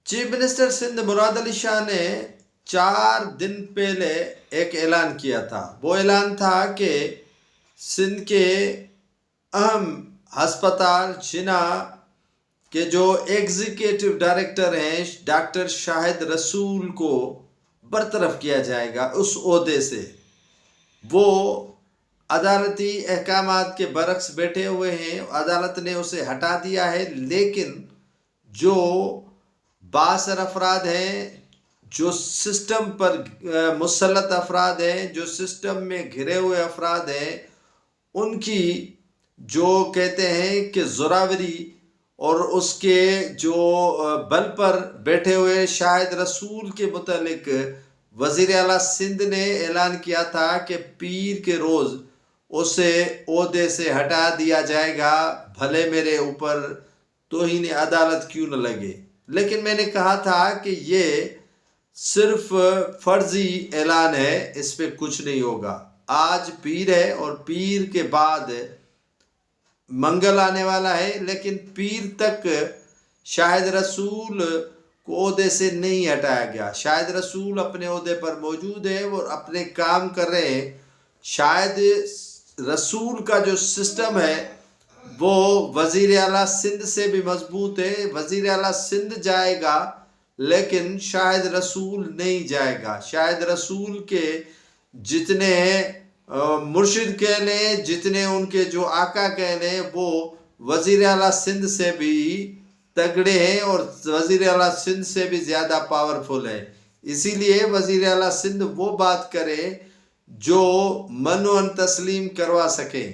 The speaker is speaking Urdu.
چیف منسٹر سندھ مراد علی شاہ نے 4 دن پہلے ایک اعلان کیا تھا. وہ اعلان تھا کہ سندھ کے اہم ہسپتال جناح کے جو ایگزیکٹو ڈائریکٹر ہیں ڈاکٹر شاہد رسول کو برطرف کیا جائے گا اس عہدے سے. وہ عدالتی احکامات کے برعکس بیٹھے ہوئے ہیں. عدالت نے اسے ہٹا دیا ہے، لیکن جو بااثر افراد ہیں، جو سسٹم پر مسلط افراد ہیں، جو سسٹم میں گھرے ہوئے افراد ہیں، ان کی جو کہتے ہیں کہ زوراوری اور اس کے جو بل پر بیٹھے ہوئے شاہد رسول کے متعلق وزیر اعلیٰ سندھ نے اعلان کیا تھا کہ پیر کے روز اسے عہدے سے ہٹا دیا جائے گا، بھلے میرے اوپر توہین عدالت کیوں نہ لگے. لیکن میں نے کہا تھا کہ یہ صرف فرضی اعلان ہے، اس پہ کچھ نہیں ہوگا. آج پیر ہے اور پیر کے بعد منگل آنے والا ہے، لیکن پیر تک شاہد رسول کو عہدے سے نہیں ہٹایا گیا. شاہد رسول اپنے عہدے پر موجود ہے اور اپنے کام کر رہے ہیں. شاہد رسول کا جو سسٹم ہے وہ وزیر اعلیٰ سندھ سے بھی مضبوط ہے. وزیر اعلیٰ سندھ جائے گا لیکن شاہد رسول نہیں جائے گا. شاہد رسول کے جتنے مرشد کہہ لیں، جتنے ان کے جو آقا کہہ لیں، وہ وزیر اعلیٰ سندھ سے بھی تگڑے ہیں اور وزیر اعلیٰ سندھ سے بھی زیادہ پاورفل ہے. اسی لیے وزیر اعلیٰ سندھ وہ بات کرے جو من و تسلیم کروا سکے.